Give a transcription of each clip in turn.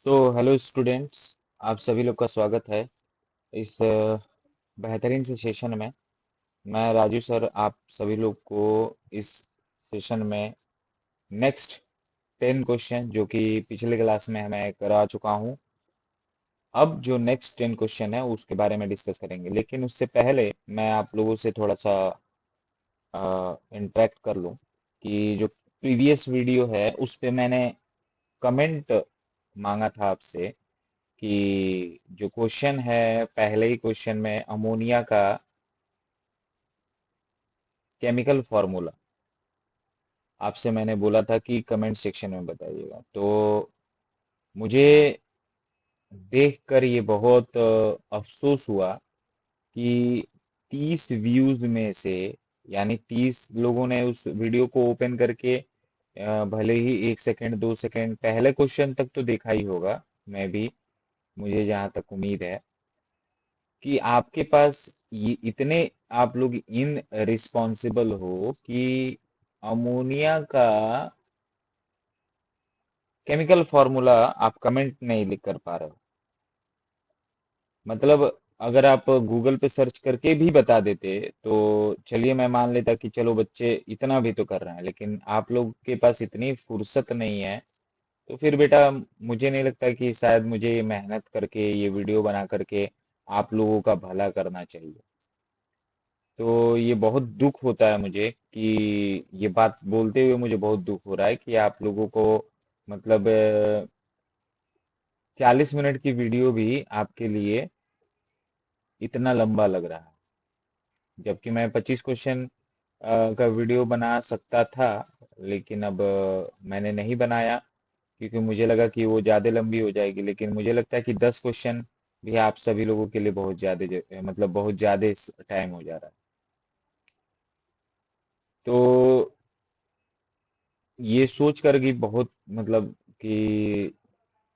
तो hello students, आप सभी लोग का स्वागत है इस बेहतरीन से सेशन में। मैं राजू सर आप सभी लोग को इस सेशन में नेक्स्ट 10 क्वेश्चन जो कि पिछले क्लास में मैं करा चुका हूँ, अब जो नेक्स्ट 10 क्वेश्चन है उसके बारे में डिस्कस करेंगे। लेकिन उससे पहले मैं आप लोगों से थोड़ा सा इंटरेक्ट कर लूँ कि जो प्रीवियस वीडियो है उस पे मैंने कमेंट मांगा था आपसे कि जो क्वेश्चन है पहले ही क्वेश्चन में अमोनिया का केमिकल फॉर्मूला आपसे मैंने बोला था कि कमेंट सेक्शन में बताइएगा। तो मुझे देखकर ये बहुत अफसोस हुआ कि 30 व्यूज में से, यानी 30 लोगों ने उस वीडियो को ओपन करके भले ही 1 सेकंड 2 सेकंड पहले क्वेश्चन तक तो देखा ही होगा, मैं भी, मुझे जहां तक उम्मीद है कि आपके पास ये इतने आप लोग इन रिस्पॉन्सिबल हो कि अमोनिया का केमिकल फॉर्मूला आप कमेंट नहीं लिख कर पा रहे हो। मतलब अगर आप गूगल पे सर्च करके भी बता देते तो चलिए, मैं मान लेता कि चलो बच्चे इतना भी तो कर रहे हैं, लेकिन आप लोग के पास इतनी फुर्सत नहीं है। तो फिर बेटा, मुझे नहीं लगता कि शायद मुझे ये मेहनत करके ये वीडियो बना करके आप लोगों का भला करना चाहिए। तो ये बहुत दुख होता है मुझे कि ये बात बोलते हुए मुझे बहुत दुख हो रहा है कि आप लोगों को, मतलब 40 मिनट की वीडियो भी आपके लिए इतना लंबा लग रहा है, जबकि मैं 25 क्वेश्चन का वीडियो बना सकता था। लेकिन अब मैंने नहीं बनाया क्योंकि मुझे लगा कि वो ज़्यादा लंबी हो जाएगी। लेकिन मुझे लगता है कि 10 क्वेश्चन भी आप सभी लोगों के लिए बहुत ज़्यादा, मतलब बहुत ज़्यादा टाइम हो जा रहा है। तो ये सोच कर कि बहुत, मतलब कि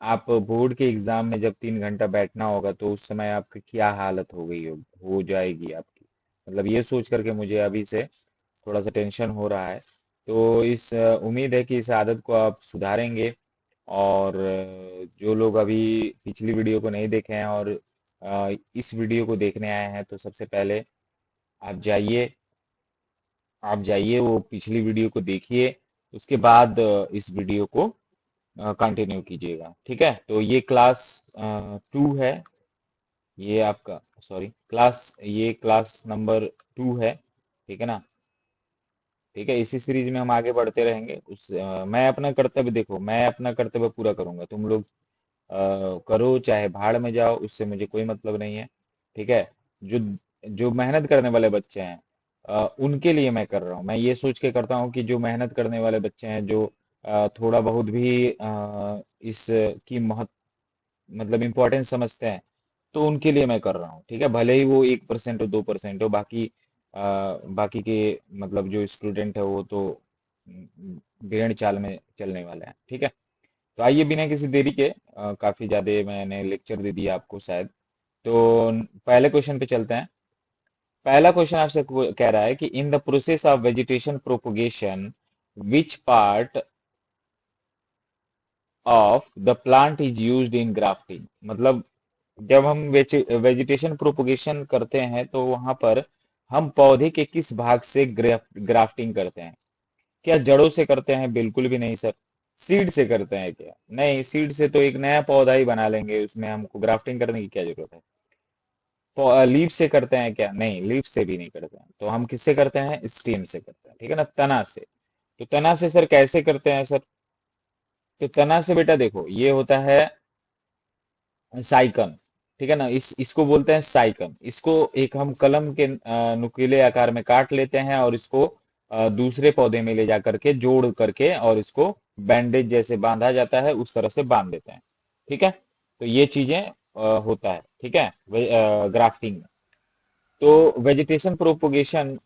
आप बोर्ड के एग्जाम में जब 3 घंटा बैठना होगा तो उस समय आपकी क्या हालत हो जाएगी आपकी। मतलब ये सोच करके मुझे अभी से थोड़ा सा टेंशन हो रहा है। तो इस उम्मीद है कि इस आदत को आप सुधारेंगे। और जो लोग अभी पिछली वीडियो को नहीं देखे हैं और इस वीडियो को देखने आए हैं, तो सबसे पहले आप जाइए आप जाइए वो पिछली वीडियो को देखिए। उसके बाद इस वीडियो को कंटिन्यू कीजिएगा। ठीक है, तो ये क्लास 2 है। ये आपका, सॉरी, ये क्लास नंबर 2 है। ठीक है ना? ठीक है, इसी सीरीज में हम आगे बढ़ते रहेंगे। मैं अपना कर्तव्य, देखो, मैं अपना कर्तव्य पूरा करूंगा, तुम लोग करो चाहे भाड़ में जाओ, उससे मुझे कोई मतलब नहीं है। ठीक है? जो जो मेहनत करने वाले बच्चे हैं, उनके लिए मैं कर रहा हूँ। मैं ये सोच के करता हूँ कि जो मेहनत करने वाले बच्चे हैं, जो थोड़ा बहुत भी इस की मतलब इम्पोर्टेंस समझते हैं, तो उनके लिए मैं कर रहा हूँ। ठीक है, भले ही वो 1% हो 2% हो, बाकी के मतलब जो स्टूडेंट है वो तो भेड़ चाल में चलने वाले हैं। ठीक है, तो आइए बिना किसी देरी के, काफी ज्यादा मैंने लेक्चर दे दिया आपको शायद, तो पहले क्वेश्चन पे चलते हैं। पहला क्वेश्चन आपसे कह रहा है कि इन the process of vegetation propagation which part of the plant is used in grafting. मतलब जब हम वेजिटेशन प्रोपोगेशन करते हैं तो वहां पर हम पौधे के किस भाग से ग्राफ्टिंग करते हैं? क्या जड़ों से करते हैं? बिल्कुल भी नहीं सर। सीड से करते हैं क्या? नहीं, सीड से तो एक नया पौधा ही बना लेंगे, उसमें हमको ग्राफ्टिंग करने की क्या जरूरत है। लीफ से करते हैं क्या? नहीं, लीफ से भी नहीं करते हैं। तो हम किससे करते हैं? स्टेम से करते हैं। ठीक है ना, तना से। तो तना से सर कैसे करते हैं सर? तो तना से बेटा देखो, ये होता है साइकन। ठीक है ना, इसको बोलते हैं साइकन। इसको एक हम कलम के नुकीले आकार में काट लेते हैं और इसको दूसरे पौधे में ले जा करके जोड़ करके और इसको बैंडेज जैसे बांधा जाता है उस तरह से बांध देते हैं। ठीक है, तो ये चीजें होता है। ठीक है, ग्राफ्टिंग। तो वेजिटेशन प्रोपोगेशन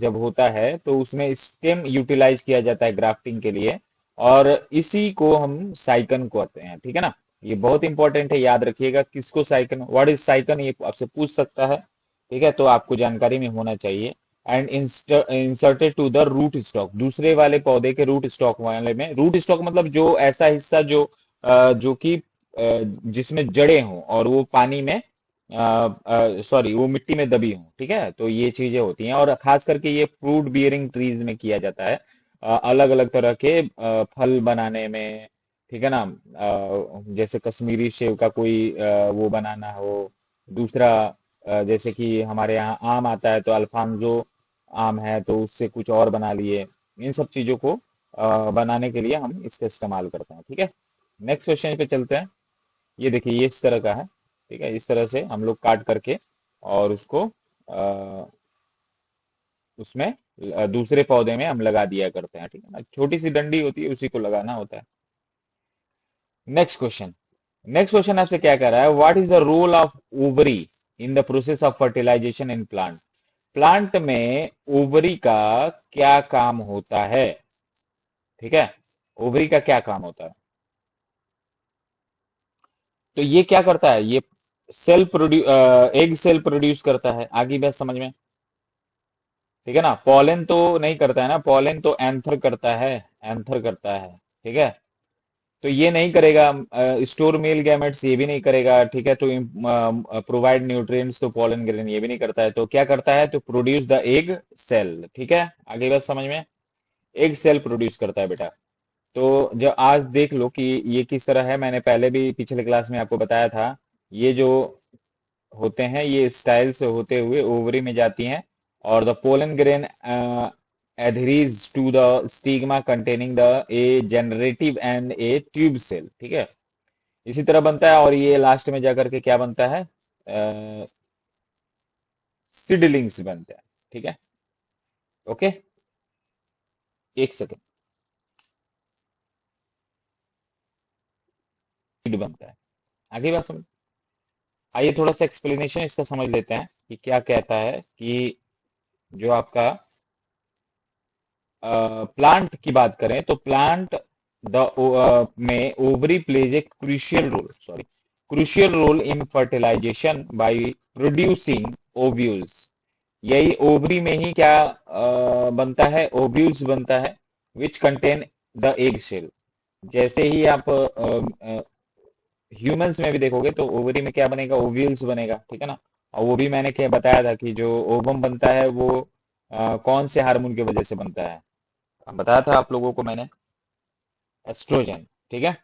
जब होता है तो उसमें स्टेम यूटिलाइज किया जाता है ग्राफ्टिंग के लिए, और इसी को हम साइकन कहते हैं। ठीक है ना, ये बहुत इंपॉर्टेंट है, याद रखिएगा। किसको साइकन, व्हाट इज साइकन, ये आपसे पूछ सकता है। ठीक है, तो आपको जानकारी में होना चाहिए। And inserted to the root stock, दूसरे वाले पौधे के रूट स्टॉक वाले में। रूट स्टॉक मतलब जो ऐसा हिस्सा जो जो कि जिसमें जड़ें हों और वो पानी में सॉरी वो मिट्टी में दबी हों, ठीक है। तो ये चीजें होती हैं और खास करके ये फ्रूट बियरिंग ट्रीज में किया जाता है, अलग अलग तरह के फल बनाने में, ठीक है ना। जैसे कश्मीरी सेब का कोई वो बनाना हो, दूसरा जैसे कि हमारे यहाँ आम आता है तो अल्फांजो आम है तो उससे कुछ और बना लिए। इन सब चीजों को बनाने के लिए हम इसका इस्तेमाल करते हैं, ठीक है। नेक्स्ट क्वेश्चन पे चलते हैं। ये देखिए ये इस तरह का है, ठीक है। इस तरह से हम लोग काट करके और उसको उसमें दूसरे पौधे में हम लगा दिया करते हैं, ठीक है ना। छोटी सी डंडी होती है, उसी को लगाना होता है। Next question. नेक्स्ट क्वेश्चन आपसे क्या कह रहा है, what is the role of ovary in the process of fertilisation in plant. Plant में ओवरी का क्या काम होता है, ठीक है। ओवरी का क्या काम होता है, तो ये क्या करता है, ये self produce egg cell produce करता है। आगे बात समझ में, ठीक है ना। पॉलन तो नहीं करता है ना, पॉलन तो एंथर करता है, एंथर करता है, ठीक है। तो ये नहीं करेगा, स्टोर मेल गैमेट्स ये भी नहीं करेगा, ठीक है। तो प्रोवाइड न्यूट्रिएंट्स तो पॉलन ग्रेन ये भी नहीं करता है, तो क्या करता है, तो प्रोड्यूस द एग सेल, ठीक है। आगे बात समझ में, एग सेल प्रोड्यूस करता है बेटा। तो जो आज देख लो कि ये किस तरह है, मैंने पहले भी पिछले क्लास में आपको बताया था। ये जो होते हैं ये स्टाइल से होते हुए ओवरी में जाती हैं और the pollen grain adheres to the stigma containing the a generative and a tube cell, ठीक है। इसी तरह बनता है और ये लास्ट में जाकर के क्या बनता है, सीडलिंग्स बनते हैं, ठीक है। ओके, एक सेकेंड, सीड बनता है। आगे बात समझ, आइए थोड़ा सा एक्सप्लेनेशन इसका समझ लेते हैं कि क्या कहता है कि जो आपका प्लांट की बात करें तो प्लांट में ovary plays a crucial role, sorry, crucial role in fertilisation by producing ovules. यही ओवरी में ही क्या बनता है, ओव्यूल्स बनता है, which contain the egg cell. जैसे ही आप ह्यूमंस में भी देखोगे तो ओवरी में क्या बनेगा, ओव्यूल्स बनेगा, ठीक है ना। और वो भी मैंने क्या बताया था कि जो ओवम बनता है वो कौन से हार्मोन की वजह से बनता है, बताया था आप लोगों को मैंने, एस्ट्रोजन, ठीक है।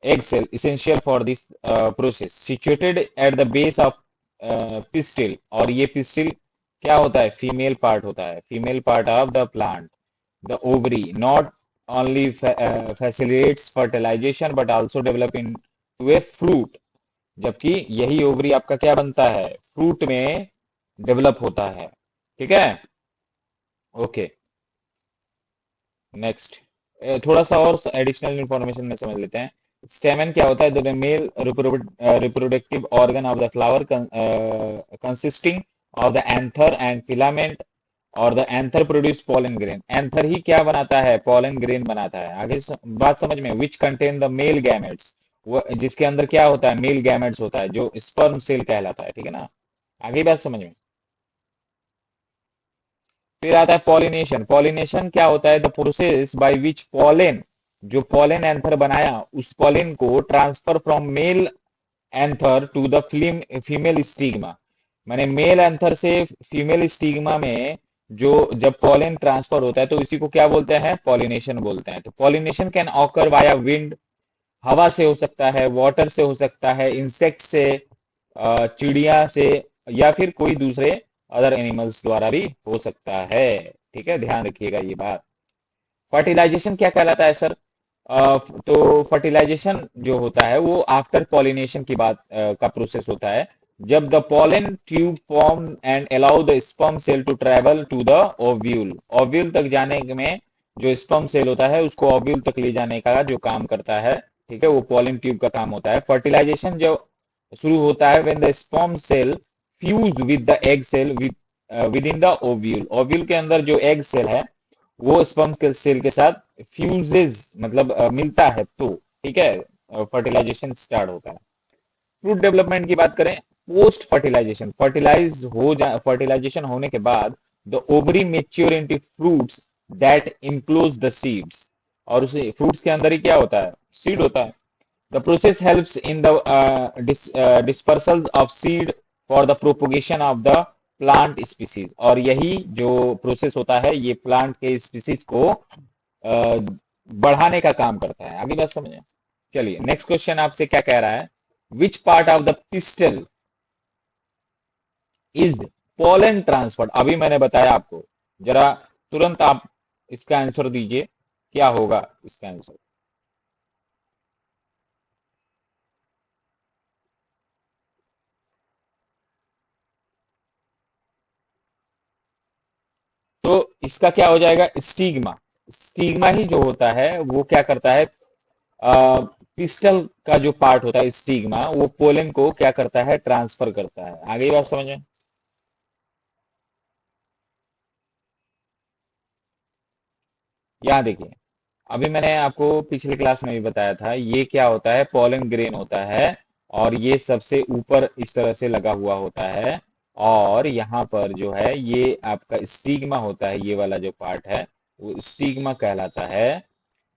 Egg cell essential for this process situated at the base of pistil, और ये पिस्टिल क्या होता है, फीमेल पार्ट होता है, female part of the plant. The ovary not only facilitates fertilisation but also develop into a fruit. जबकि यही ovary आपका क्या बनता है, फ्रूट में डेवलप होता है, ठीक है। ओके, नेक्स्ट थोड़ा सा और एडिशनल इंफॉर्मेशन में समझ लेते हैं। स्टेमन क्या होता है, the male reproductive organ of the flower consisting of the anther and filament, और the anther produce pollen grain. Anther ही क्या बनाता है, पॉलन ग्रेन बनाता है। आगे बात समझ में, विच कंटेन द मेल गैमेट्स, जिसके अंदर क्या होता है, मेल गैमेट्स होता है, जो स्पर्म सेल कहलाता है, ठीक है ना। आगे बात समझ में, फिर आता है पॉलिनेशन। पॉलिनेशन क्या होता है, the process by which pollen, जो पॉलेन एंथर बनाया उस पॉलेन को transfer from male anther to the female stigma. माने मेल एंथर से फीमेल स्टिग्मा में जो जब पॉलेन ट्रांसफर होता है तो इसी को क्या बोलते हैं, पॉलिनेशन बोलते हैं। तो pollination can occur via wind, हवा से हो सकता है, वाटर से हो सकता है, इंसेक्ट से, चिड़िया से, या फिर कोई दूसरे अदर एनिमल्स द्वारा भी हो सकता है, ठीक है। ध्यान रखिएगा ये बात। फर्टिलाइजेशन क्या कहलाता है सर, तो फर्टिलाइजेशन जो होता है वो आफ्टर पॉलिनेशन की बात का प्रोसेस होता है, जब the pollen tube form and allow the sperm cell to travel to the ovule. Ovule तक जाने में जो स्पर्म सेल होता है उसको ओव्यूल तक ले जाने का जो काम करता है, ठीक है, वो पॉलन ट्यूब का काम होता है। फर्टिलाइजेशन जो शुरू होता है when the sperm cell fuse with the egg cell within the ovule. Ovule के अंदर जो एग सेल है वो स्पर्म सेल के साथ फ्यूजेज मतलब मिलता है, तो ठीक है फर्टिलाइजेशन स्टार्ट होता है। फ्रूट डेवलपमेंट की बात करें, पोस्ट फर्टिलाइजेशन, फर्टिलाइजेशन होने के बाद the ovary mature into fruits that enclose the seeds, और उसे फ्रूट्स के अंदर ही क्या होता है, सीड होता है। The process helps in the dispersal of seed for the propagation of the plant species। और यही जो प्रोसेस होता है ये प्लांट के स्पीसीज को बढ़ाने का काम करता है। आगे बात समझे। चलिए नेक्स्ट क्वेश्चन आपसे क्या कह रहा है, which part of the pistil is pollen transferred. अभी मैंने बताया आपको, जरा तुरंत आप इसका आंसर दीजिए, क्या होगा इसका आंसर। तो इसका क्या हो जाएगा, स्टिग्मा। स्टिग्मा ही जो होता है वो क्या करता है, पिस्टल का जो पार्ट होता है स्टिग्मा, वो पोलन को क्या करता है, ट्रांसफर करता है। आगे ये बात समझ में। यहाँ देखिए, अभी मैंने आपको पिछले क्लास में भी बताया था, ये क्या होता है, पोलन ग्रेन होता है, और ये सबसे ऊपर इस तरह से लगा हुआ होता है, और यहाँ पर जो है ये आपका स्टिग्मा होता है, ये वाला जो पार्ट है वो स्टिग्मा कहलाता है।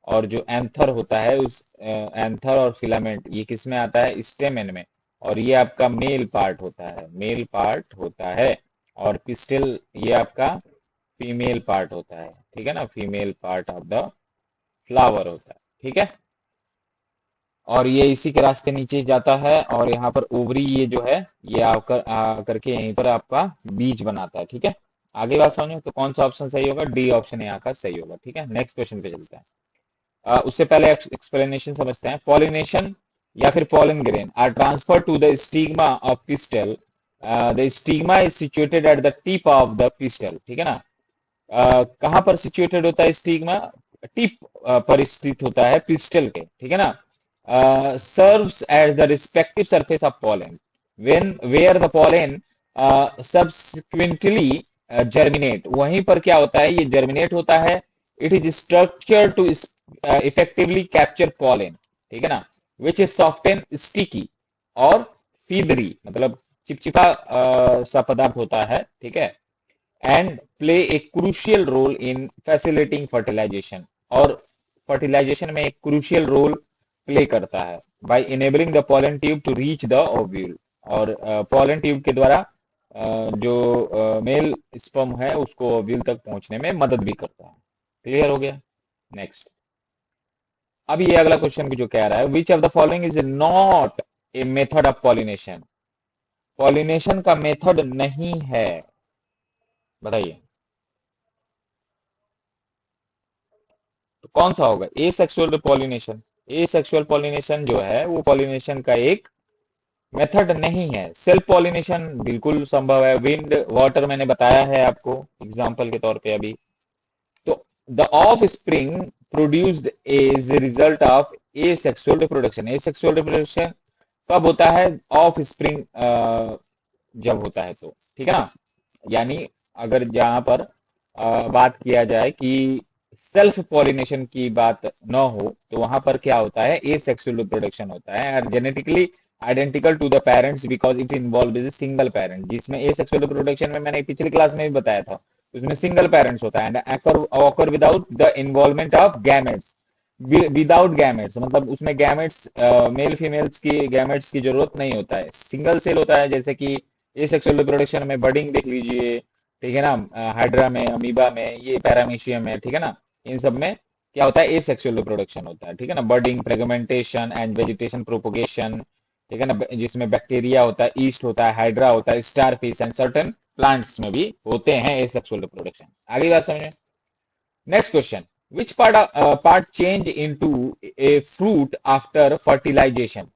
और जो एंथर होता है उस एंथर और फिलामेंट ये किस में आता है, स्टेमेन में। और ये आपका मेल पार्ट होता है, मेल पार्ट होता है। और पिस्टिल ये आपका फीमेल पार्ट होता है, ठीक है ना, female part of the flower होता है, ठीक है। और ये इसी के रास्ते नीचे जाता है, और यहाँ पर ओवरी ये जो है ये आकर के यहीं पर आपका बीज बनाता है, ठीक है। आगे बात समझो, तो कौन सा ऑप्शन सही होगा, डी ऑप्शन यहाँ का सही होगा, ठीक है। नेक्स्ट क्वेश्चन पे चलते हैं। उससे पहले एक्सप्लेनेशन समझते हैं। पॉलिनेशन या फिर pollen grain are transfer to the stigma of pistil. The stigma is situated at the tip of the pistil, ठीक है ना। कहाँ पर सिचुएटेड होता है स्टिग्मा, टिप पर स्थित होता है पिस्टल के, ठीक है ना। Serves as the respective surface of pollen when where the pollen subsequently germinate. वहीं पर क्या होता है, ये जर्मिनेट होता है। It is structure to effectively capture pollen, ठीक है ना, which is soft and sticky और फीदरी, मतलब चिपचिपा सा पदार्थ होता है, ठीक है। And play a crucial role in facilitating fertilisation, और फर्टिलाइजेशन में एक क्रूशियल रोल प्ले करता है by enabling the pollen tube to reach the ovule. और पॉलन ट्यूब के द्वारा जो मेल स्पर्म है उसको ओव्यूल तक पहुंचने में मदद भी करता है। क्लियर हो गया। नेक्स्ट, अब ये अगला क्वेश्चन जो कह रहा है, which of the following is not a method of pollination. Pollination का मेथड नहीं है, बताइए। तो कौन सा होगा, ए सेक्सुअल पॉलिनेशन। ए सेक्सुअल पॉलिनेशन जो है वो पॉलिनेशन का एक मेथड नहीं है। सेल्फ पॉलिनेशन बिल्कुल संभव है, विंड वाटर मैंने बताया है आपको एग्जांपल के तौर पे अभी। तो the offspring produced as result of asexual reproduction. Asexual reproduction कब होता है, ऑफ स्प्रिंग जब होता है तो, ठीक है ना। यानी अगर जहां पर बात किया जाए कि सेल्फ पॉलिनेशन की बात न हो, तो वहां पर क्या होता है, ए सेक्सुअल रिप्रोडक्शन होता है, genetically identical to the parents because it involve is single parent. जिसमें ए सेक्सुअल रिप्रोडक्शन में मैंने पिछली क्लास में भी बताया था, उसमें सिंगल पेरेंट्स होता है and occur without the involvement of gametes. Without gametes मतलब उसमें गैमेट्स, मेल फीमेल्स की गैमेट्स की जरूरत नहीं होता है, सिंगल सेल होता है। जैसे कि ए सेक्सुअल रिप्रोडक्शन में बडिंग देख लीजिए, ठीक है ना, हाइड्रा में, अमीबा में, ये पैरामीशियम में, ठीक है ना। इन सब में क्या होता है, ए सेक्सुअल रिप्रोडक्शन होता है, ठीक है ना। बर्डिंग, फ्रेगमेंटेशन एंड वेजिटेशन प्रोपोगेशन, ठीक है ना, जिसमें बैक्टीरिया होता है, ईस्ट होता है, हाइड्रा होता है, स्टारफिश एंड सर्टेन प्लांट्स में भी होते हैं ए सेक्सुअल रिप्रोडक्शन। आगे बात समझे। Next question, which part change into a fruit after fertilisation.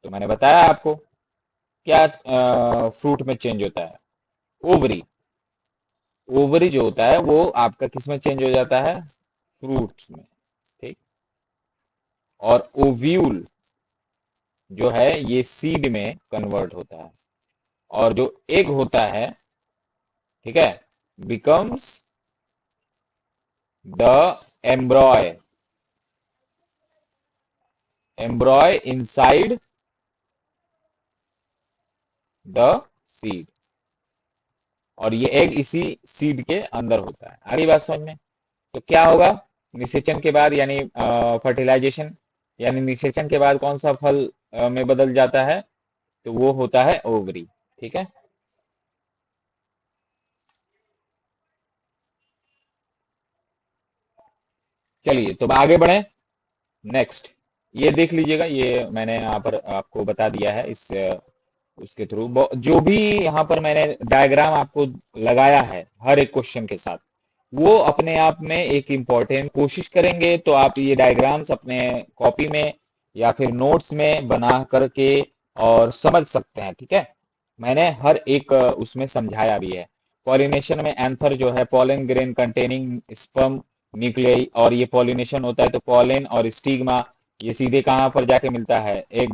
तो मैंने बताया आपको क्या फ्रूट में चेंज होता है, ओवरी। ओवरी जो होता है वो आपका किस में चेंज हो जाता है, फ्रूट्स में, ठीक। और ओव्यूल जो है ये सीड में कन्वर्ट होता है, और जो एग होता है, ठीक है, becomes the एम्ब्रॉय, एम्ब्रॉय inside the seed, और ये एग इसी सीड के अंदर होता है। आगे बात समझ में। तो क्या होगा, निषेचन के बाद यानी फर्टिलाइजेशन यानी निषेचन के बाद कौन सा फल में बदल जाता है, तो वो होता है ओवरी। ठीक है, चलिए तो अब आगे बढ़े। नेक्स्ट, ये देख लीजिएगा, ये मैंने यहाँ पर आपको बता दिया है इस उसके थ्रू जो भी यहाँ पर मैंने डायग्राम आपको लगाया है हर एक क्वेश्चन के साथ, वो अपने आप में एक इम्पोर्टेंट, कोशिश करेंगे तो आप ये डायग्राम्स अपने कॉपी में या फिर नोट्स में बना करके और समझ सकते हैं। ठीक है, मैंने हर एक उसमें समझाया भी है। पॉलिनेशन में एंथर जो है pollen grain containing sperm nuclei, और ये पॉलिनेशन होता है तो पॉलन और स्टिग्मा ये सीधे कहाँ पर जाके मिलता है, एक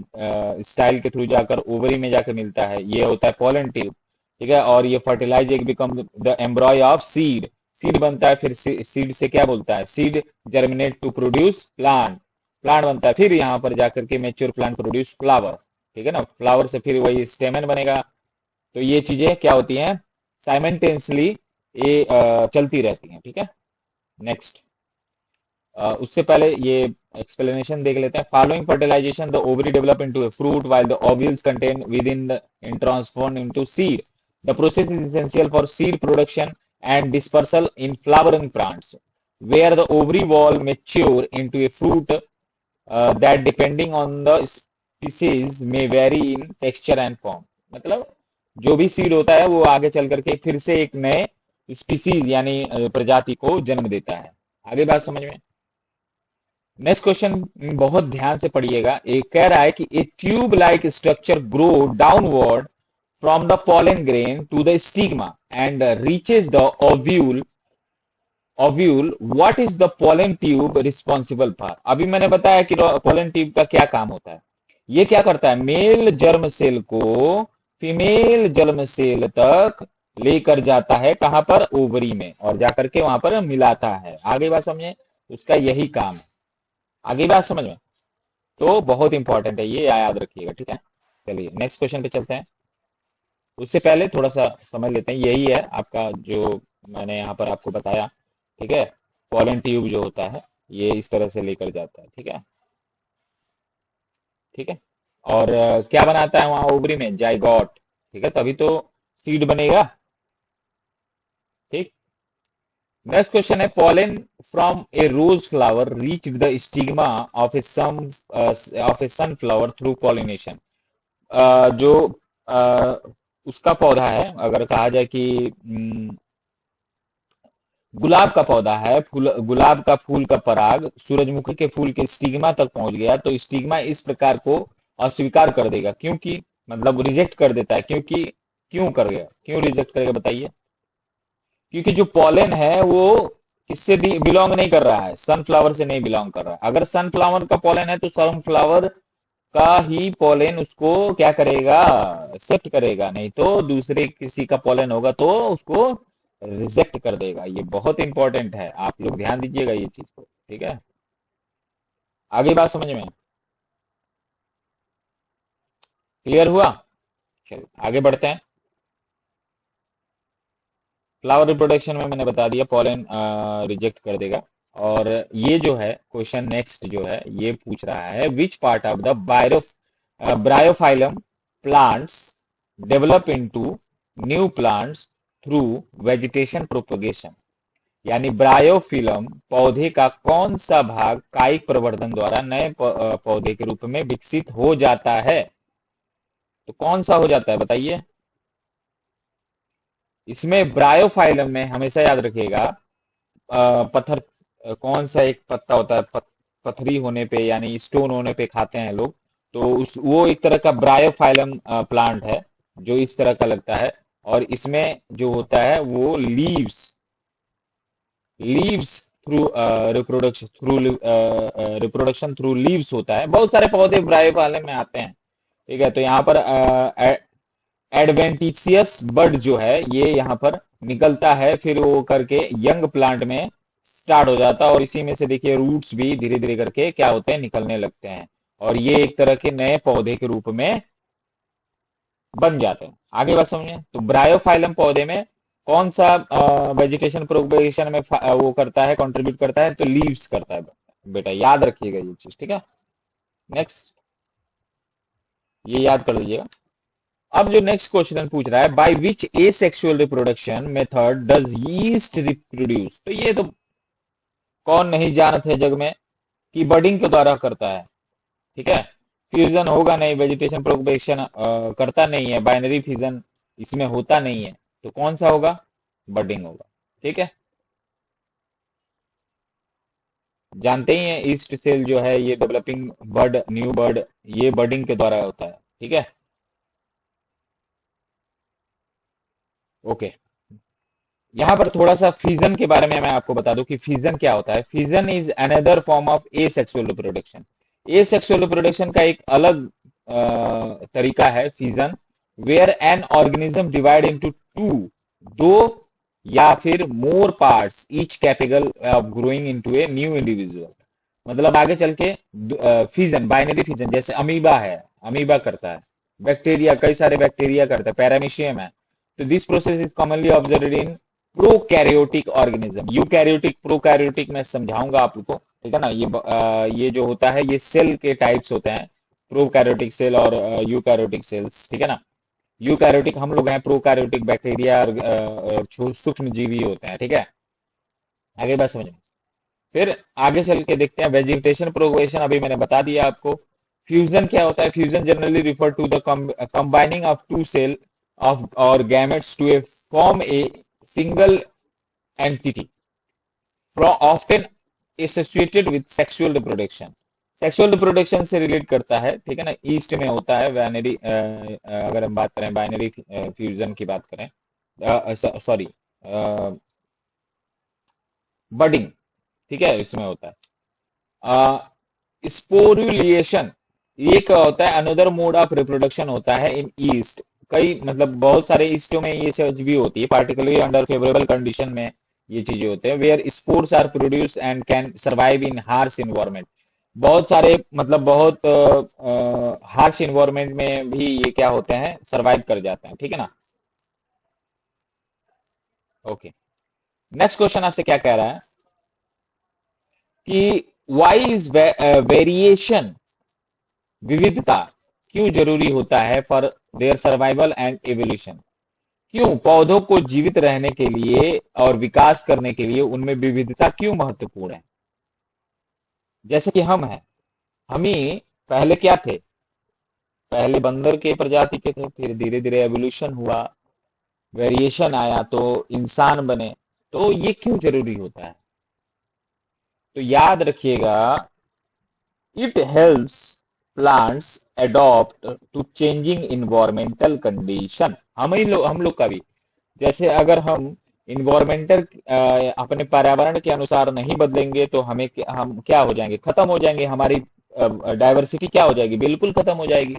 स्टाइल के थ्रू जाकर ओवरी में जाके मिलता है, ये होता है पॉलन ट्यूब। ठीक है, और ये fertilise egg become the embryo of seed, seed बनता है, फिर सीड से क्या बोलता है, seed germinate to produce plant, plant बनता है, फिर यहाँ पर जाकर के मेच्योर प्लांट प्रोड्यूस फ्लावर। ठीक है ना, फ्लावर से फिर वही स्टेमन बनेगा। तो ये चीजें क्या होती हैं, साइमल्टेनियसली ये चलती रहती हैं। ठीक है, नेक्स्ट, उससे पहले ये एक्सप्लेनेशन देख लेते हैं। Following fertilisation the ovary develop into a fruit while the ovules contain within the in transform into seed. The process is essential for seed production and dispersal in flowering plants where the ovary wall mature into a fruit that depending on the species may vary in texture and form। मतलब जो भी seed होता है वो आगे चल करके फिर से एक नए स्पीसीज यानी प्रजाति को जन्म देता है। आगे बात समझ में। नेक्स्ट क्वेश्चन बहुत ध्यान से पढ़िएगा, एक कह रहा है कि ए tube like structure grow downward from the pollen grain to the stigma and reaches the ovule। What is the pollen tube responsible for. अभी मैंने बताया कि pollen ट्यूब का क्या काम होता है। ये क्या करता है, मेल जर्म सेल को फीमेल जर्म सेल तक लेकर जाता है, कहां पर, ओवरी में, और जाकर के वहां पर मिलाता है। आगे बात समझे, उसका यही काम है। आगे बात समझ में, तो बहुत इंपॉर्टेंट है, ये याद रखिएगा। ठीक है, चलिए नेक्स्ट क्वेश्चन पे चलते हैं। उससे पहले थोड़ा सा समझ लेते हैं, यही है आपका जो मैंने यहाँ पर आपको बताया। ठीक है, पॉलन ट्यूब जो होता है ये इस तरह से लेकर जाता है। ठीक है, ठीक है, और क्या बनाता है वहां ओवरी में, जाइगोट। ठीक है, तभी तो सीड बनेगा। ठीक, नेक्स्ट क्वेश्चन है, pollen from a rose flower reach the stigma of a some of a sunflower through pollination. जो उसका पौधा है, अगर कहा जाए कि गुलाब का पौधा है, फूल, गुलाब का फूल का पराग सूरजमुखी के फूल के स्टिग्मा तक पहुंच गया, तो स्टिग्मा इस प्रकार को अस्वीकार कर देगा, क्योंकि मतलब रिजेक्ट कर देता है, क्योंकि, क्यों कर गया, क्यों रिजेक्ट करेगा बताइए। क्योंकि जो पॉलन है वो किससे बिलोंग नहीं कर रहा है, सनफ्लावर से नहीं बिलोंग कर रहा है। अगर सनफ्लावर का पॉलन है तो सनफ्लावर का ही पॉलन उसको क्या करेगा, एक्सेप्ट करेगा, नहीं तो दूसरे किसी का पॉलन होगा तो उसको रिजेक्ट कर देगा। ये बहुत इंपॉर्टेंट है, आप लोग ध्यान दीजिएगा ये चीज को। ठीक है, आगे बात समझ में क्लियर हुआ। चलिए आगे बढ़ते हैं। फ्लावर रिप्रोडक्शन में मैंने बता दिया पॉलन रिजेक्ट कर देगा। और ये जो है क्वेश्चन नेक्स्ट जो है ये पूछ रहा है, which part of the Bryophyllum plants develop into new plants through vegetation propagation. यानी ब्रायोफिलम पौधे का कौन सा भाग कायिक प्रवर्धन द्वारा नए पौधे के रूप में विकसित हो जाता है, तो कौन सा हो जाता है बताइए। इसमें ब्रायोफाइलम में हमेशा याद रखिएगा पत्थर, कौन सा एक पत्ता होता है, पथरी होने पे यानी स्टोन होने पे खाते हैं लोग, तो उस वो एक तरह का ब्रायोफाइलम प्लांट है जो इस तरह का लगता है। और इसमें जो होता है वो leaves through reproduction through leaves होता है। बहुत सारे पौधे ब्रायोफाइलम में आते हैं। ठीक है, तो यहाँ पर एडवेंटिशियस बड जो है ये यहाँ पर निकलता है, फिर वो करके यंग प्लांट में स्टार्ट हो जाता है, और इसी में से देखिए रूट्स भी धीरे धीरे करके क्या होते हैं, निकलने लगते हैं, और ये एक तरह के नए पौधे के रूप में बन जाते हैं। आगे बात समझिए, तो ब्रायोफाइलम पौधे में कौन सा वेजिटेशन प्रोपगेशन में वो करता है, कंट्रीब्यूट करता है, तो लीव्स करता है। बेटा याद रखिएगा ये चीज। ठीक है, नेक्स्ट, ये याद कर लीजिएगा। अब जो नेक्स्ट क्वेश्चन पूछ रहा है, by which A sexual reproduction method does yeast reproduce, तो ये तो कौन नहीं जानत है जग में कि बडिंग के द्वारा करता है। ठीक है, फ्यूजन होगा नहीं, वेजिटेशन प्रोपगेशन करता नहीं है, बाइनरी फ्यूजन इसमें होता नहीं है, तो कौन सा होगा, बडिंग होगा। ठीक है, जानते ही हैं ईस्ट सेल जो है ये डेवलपिंग बर्ड, न्यू बर्ड, ये बडिंग के द्वारा होता है। ठीक है, ओके। यहाँ पर थोड़ा सा फिजन के बारे में मैं आपको बता दूं कि फिजन क्या होता है। Fission is another form of asexual reproduction. Asexual reproduction का एक अलग तरीका है fission, where an organism divide into two, दो या फिर more parts each capable of growing into a new individual. मतलब आगे चल के फिजन, बाइनरी फिजन, जैसे अमीबा है, अमीबा करता है, बैक्टीरिया, कई सारे बैक्टीरिया करता है, पैरामीशियम है। तो this process is commonly observed in prokaryotic organism. Eukaryotic, prokaryotic मैं समझाऊंगा आपको। ठीक है ना, ये जो होता है ये सेल के टाइप्स होते हैं, प्रोकैरियोटिक सेल और यूकैरियोटिक सेल्स। ठीक है ना, यूकैरियोटिक हम लोग हैं, प्रोकैरियोटिक बैक्टीरिया और सूक्ष्म जीवी होते हैं। ठीक है, आगे बात समझ में। फिर आगे चल के देखते हैं वेजिटेशन प्रोग्रेशन, अभी मैंने बता दिया आपको। फ्यूजन क्या होता है, fusion generally refer to the combining of two cell of or gametes to a form a single entity, often associated with sexual reproduction. Sexual reproduction से रिलेट करता है। ठीक है ना, ईस्ट में होता है बाइनरी, अगर हम बात करें बाइनरी फ्यूजन की बात करें, सॉरी बडिंग, ठीक है, इसमें होता है। स्पोरुलिएशन, ये क्या होता है, अनदर मोड ऑफ रिप्रोडक्शन होता है इन ईस्ट। कई मतलब बहुत सारे ईस्टों में ये चीज भी होती है, पार्टिकुलरली अंडर फेवरेबल कंडीशन में ये चीजें होते हैं, where spores are produce and can survive in harsh environment. बहुत सारे मतलब बहुत हार्श इन्वायरमेंट में भी ये क्या होते हैं, सर्वाइव कर जाते हैं। ठीक है ना, ओके। नेक्स्ट क्वेश्चन आपसे क्या कह रहा है कि वाई इज वेरिएशन, विविधता क्यों जरूरी होता है for their survival and evolution. क्यों पौधों को जीवित रहने के लिए और विकास करने के लिए उनमें विविधता क्यों महत्वपूर्ण है। जैसे कि हम हैं, हम ही पहले क्या थे, पहले बंदर के प्रजाति के थे, फिर धीरे धीरे एवोल्यूशन हुआ, वेरिएशन आया तो इंसान बने। तो ये क्यों जरूरी होता है, तो याद रखिएगा, it helps plants adopt to changing environmental condition. हम लोग का भी, जैसे अगर हम इन्वायरमेंटल अपने पर्यावरण के अनुसार नहीं बदलेंगे तो हम क्या हो जाएंगे, खत्म हो जाएंगे, हमारी डाइवर्सिटी क्या हो जाएगी, बिल्कुल खत्म हो जाएगी।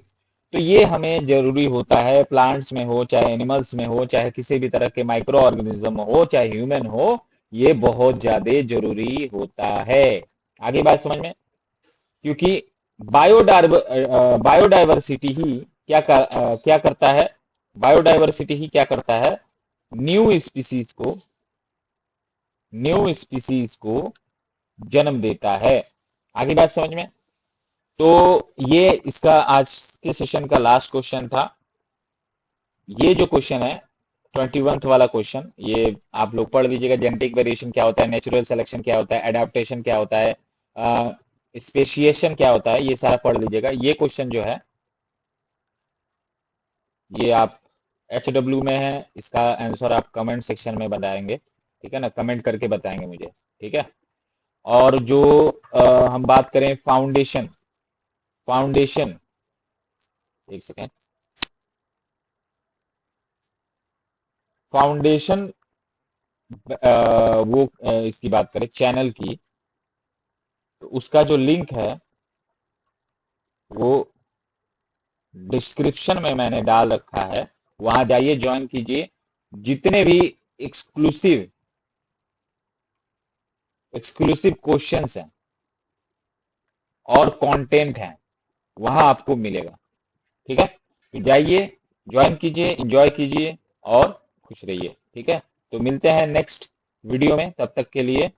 तो ये हमें जरूरी होता है, प्लांट्स में हो चाहे एनिमल्स में हो, चाहे किसी भी तरह के माइक्रो ऑर्गेनिज्म हो, चाहे ह्यूमन हो, ये बहुत ज्यादा जरूरी होता है। आगे बात समझ में, क्योंकि बायोडाइवर्सिटी ही क्या करता है, बायोडाइवर्सिटी ही क्या करता है, न्यू स्पीसीज को न्यू स्पीसीज को जन्म देता है। आगे बात समझ में। तो ये इसका आज के सेशन का लास्ट क्वेश्चन था। ये जो क्वेश्चन है 21th वाला क्वेश्चन, ये आप लोग पढ़ लीजिएगा। जेनेटिक वेरिएशन क्या होता है, नेचुरल सिलेक्शन क्या होता है, एडाप्टेशन क्या होता है, स्पेशिएशन क्या होता है, ये सारा पढ़ लीजिएगा। ये क्वेश्चन जो है ये आप HW में है, इसका आंसर आप कमेंट सेक्शन में बताएंगे। ठीक है ना, कमेंट करके बताएंगे मुझे। ठीक है, और जो हम बात करें फाउंडेशन, फाउंडेशन, एक सेकेंड, फाउंडेशन, वो इसकी बात करें चैनल की, तो उसका जो लिंक है वो डिस्क्रिप्शन में मैंने डाल रखा है, वहां जाइए, ज्वाइन कीजिए। जितने भी एक्सक्लूसिव एक्सक्लूसिव क्वेश्चंस हैं और कंटेंट हैं वहां आपको मिलेगा। ठीक है, तो जाइए, ज्वाइन कीजिए, एंजॉय कीजिए और खुश रहिए। ठीक है, तो मिलते हैं नेक्स्ट वीडियो में, तब तक के लिए